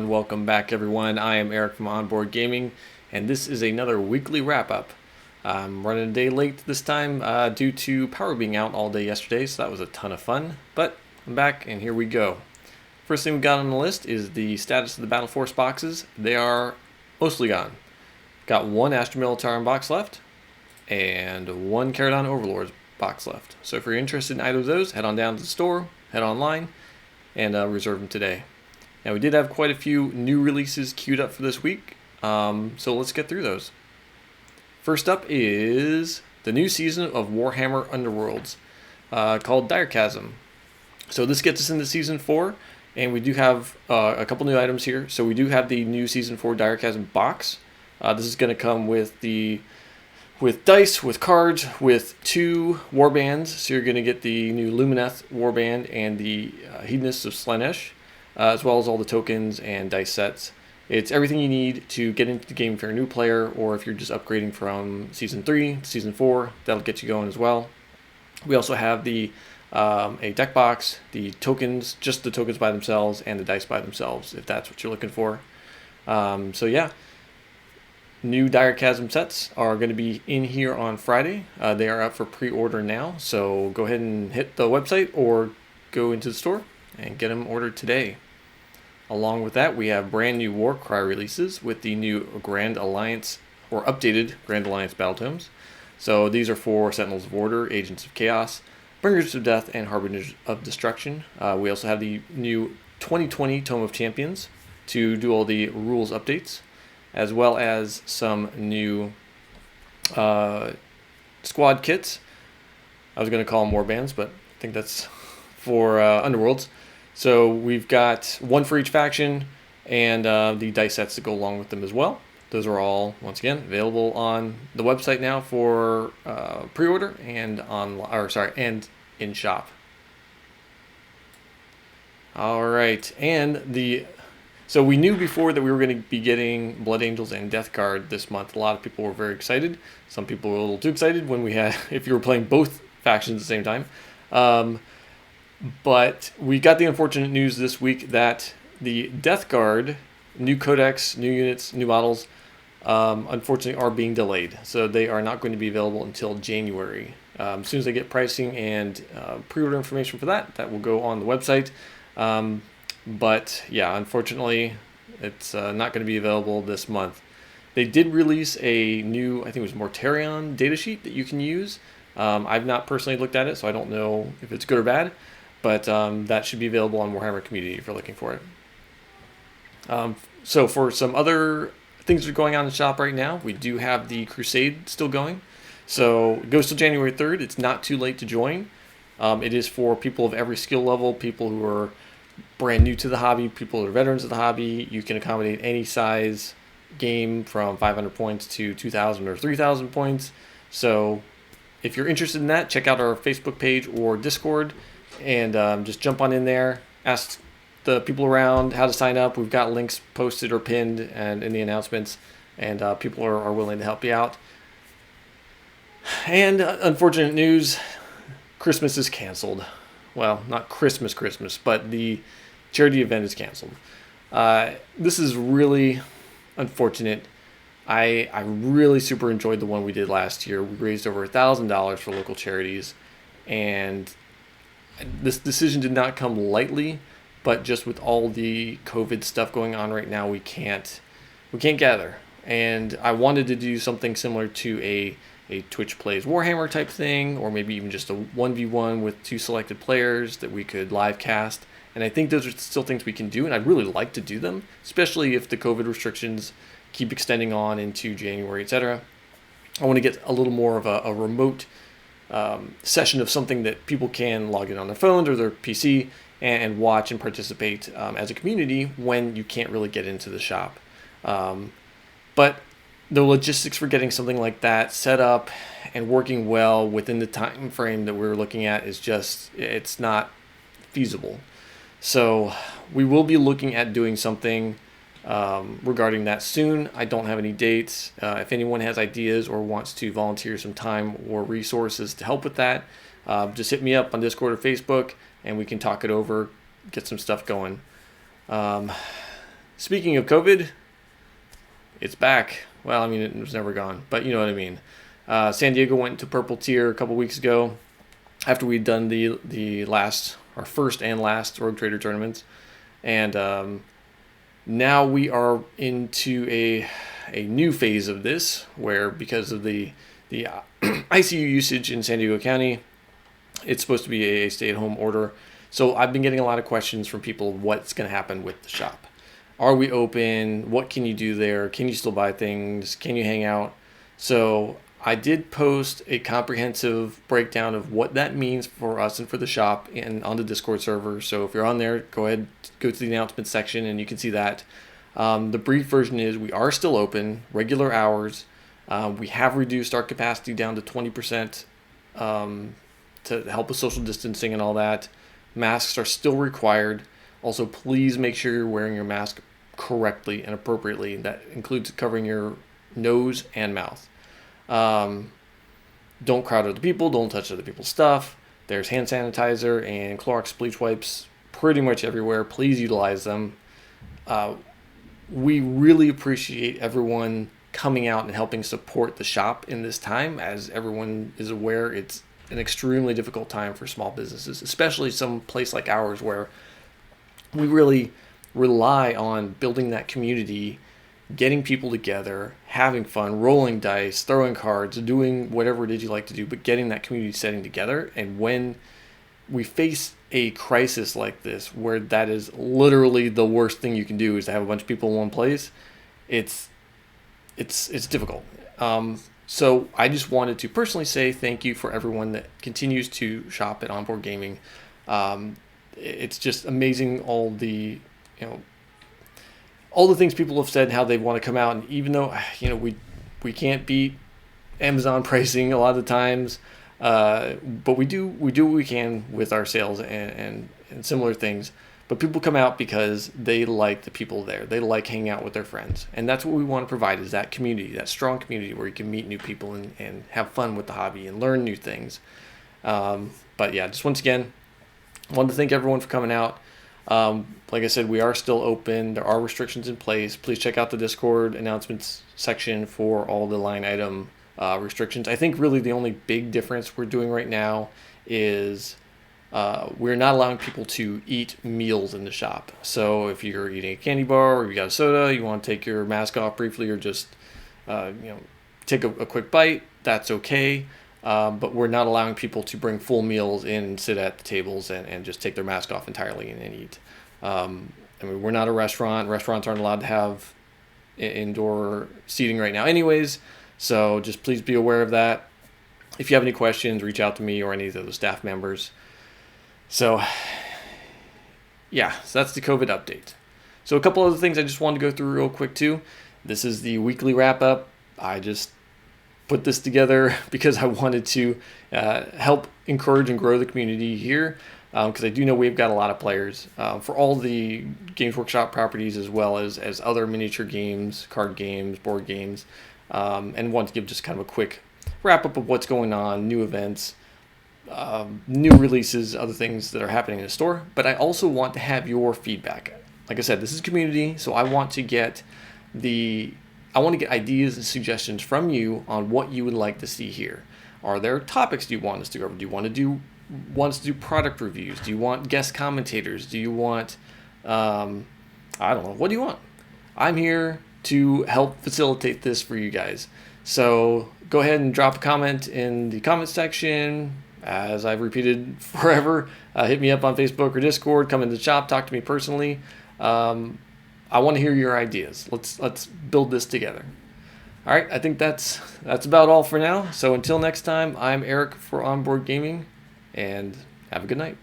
and welcome back everyone. I am Eric from Onboard Gaming, and this is another weekly wrap-up. I'm running a day late this time due to power being out all day yesterday, so that was a ton of fun, but I'm back and here we go. First thing we got on the list is the status of the Battle Force boxes. They are mostly gone. Got one Astra Militarum box left, and one Caradon Overlords box left. So if you're interested in either of those, head on down to the store, head online, and reserve them today. Now we did have quite a few new releases queued up for this week, so let's get through those. First up is the new season of Warhammer Underworlds called Direchasm. So this gets us into Season 4, and we do have a couple new items here. So we do have the new Season 4 Direchasm box. This is going to come with dice, with cards, with 2 warbands. So you're going to get the new Lumineth warband and the Hedonists of Slaanesh, as well as all the tokens and dice sets. It's everything you need to get into the game if you're a new player, or if you're just upgrading from Season 3 to Season 4, that'll get you going as well. We also have a deck box, the tokens, just the tokens by themselves, and the dice by themselves, if that's what you're looking for. So yeah, new Direchasm sets are going to be in here on Friday. They are up for pre-order now, so go ahead and hit the website or go into the store and get them ordered today. Along with that, we have brand new Warcry releases with the new Grand Alliance, or updated Grand Alliance battle tomes. So these are for Sentinels of Order, Agents of Chaos, Bringers of Death, and Harbingers of Destruction. We also have the new 2020 Tome of Champions to do all the rules updates, as well as some new squad kits. I was going to call them warbands, but I think that's for Underworlds. So we've got one for each faction, and the dice sets that go along with them as well. Those are all, once again, available on the website now for pre-order and and in shop. All right, so we knew before that we were going to be getting Blood Angels and Death Guard this month. A lot of people were very excited. Some people were a little too excited when if you were playing both factions at the same time. But we got the unfortunate news this week that the Death Guard, new codex, new units, new models, unfortunately are being delayed. So they are not going to be available until January. As soon as I get pricing and pre-order information for that will go on the website. But yeah, unfortunately, it's not going to be available this month. They did release a new, I think it was Mortarion datasheet that you can use. I've not personally looked at it, so I don't know if it's good or bad. But that should be available on Warhammer Community if you're looking for it. So for some other things that are going on in the shop right now, we do have the Crusade still going. So it goes till January 3rd. It's not too late to join. It is for people of every skill level, people who are brand new to the hobby, people who are veterans of the hobby. You can accommodate any size game from 500 points to 2,000 or 3,000 points. So if you're interested in that, check out our Facebook page or Discord. And just jump on in there, ask the people around how to sign up. We've got links posted or pinned and in the announcements, and people are willing to help you out. And unfortunate news, Christmas is canceled. Well, not Christmas, but the charity event is canceled. This is really unfortunate. I really super enjoyed the one we did last year. We raised over $1,000 for local charities, and this decision did not come lightly, but just with all the COVID stuff going on right now, we can't gather. And I wanted to do something similar to a Twitch Plays Warhammer type thing, or maybe even just a 1v1 with 2 selected players that we could live cast. And I think those are still things we can do, and I'd really like to do them, especially if the COVID restrictions keep extending on into January, etc. I want to get a little more of a remote session of something that people can log in on their phones or their PC and watch and participate as a community when you can't really get into the shop. But the logistics for getting something like that set up and working well within the time frame that we're looking at is it's not feasible. So we will be looking at doing something regarding that soon. I don't have any dates. If anyone has ideas or wants to volunteer some time or resources to help with that, just hit me up on Discord or Facebook and we can talk it over, get some stuff going. speaking of COVID, it's back. Well, I mean, it was never gone, but you know what I mean. San Diego went to purple tier a couple weeks ago after we'd done our first and last Rogue Trader tournaments, and now we are into a new phase of this, where because of the ICU usage in San Diego County, it's supposed to be a stay-at-home order. So I've been getting a lot of questions from people, what's going to happen with the shop? Are we open? What can you do there? Can you still buy things? Can you hang out? So I did post a comprehensive breakdown of what that means for us and for the shop and on the Discord server. So if you're on there, go ahead, go to the announcement section and you can see that. The brief version is we are still open, regular hours. We have reduced our capacity down to 20% to help with social distancing and all that. Masks are still required. Also, please make sure you're wearing your mask correctly and appropriately. That includes covering your nose and mouth. Don't crowd other people. Don't touch other people's stuff. There's hand sanitizer and Clorox bleach wipes pretty much everywhere. Please utilize them. We really appreciate everyone coming out and helping support the shop in this time. As everyone is aware, it's an extremely difficult time for small businesses, especially some place like ours where we really rely on building that community, getting people together, having fun, rolling dice, throwing cards, doing whatever it is you like to do, but getting that community setting together. And when we face a crisis like this, where that is literally the worst thing you can do is to have a bunch of people in one place, it's difficult. So I just wanted to personally say thank you for everyone that continues to shop at Onboard Gaming. It's just amazing all the things people have said, how they want to come out, and even though we can't beat Amazon pricing a lot of the times, but we do what we can with our sales and similar things. But people come out because they like the people there. They like hanging out with their friends. And that's what we want to provide, is that community, that strong community where you can meet new people and have fun with the hobby and learn new things. But yeah, just once again, I wanted to thank everyone for coming out. Like I said, we are still open. There are restrictions in place. Please check out the Discord announcements section for all the line item restrictions. I think really the only big difference we're doing right now is we're not allowing people to eat meals in the shop. So if you're eating a candy bar or you got a soda, you want to take your mask off briefly or just take a quick bite, that's okay. But we're not allowing people to bring full meals in and sit at the tables and just take their mask off entirely and eat. I mean, we're not a restaurant. Restaurants aren't allowed to have indoor seating right now anyways. So just please be aware of that. If you have any questions, reach out to me or any of the staff members. So yeah, so that's the COVID update. So a couple other things I just wanted to go through real quick too. This is the weekly wrap up. I just put this together because I wanted to help encourage and grow the community here, because I do know we've got a lot of players for all the Games Workshop properties, as well as other miniature games, card games, board games, and want to give just kind of a quick wrap up of what's going on, new events, new releases, other things that are happening in the store. But I also want to have your feedback. Like I said, this is community, so I want to get ideas and suggestions from you on what you would like to see here. Are there topics you want us to cover? Do you want us to do product reviews? Do you want guest commentators? Do you want, I don't know, what do you want? I'm here to help facilitate this for you guys. So go ahead and drop a comment in the comment section. As I've repeated forever, hit me up on Facebook or Discord, come into the shop, talk to me personally. I want to hear your ideas. Let's build this together. All right, I think that's about all for now. So until next time, I'm Eric for Onboard Gaming, and have a good night.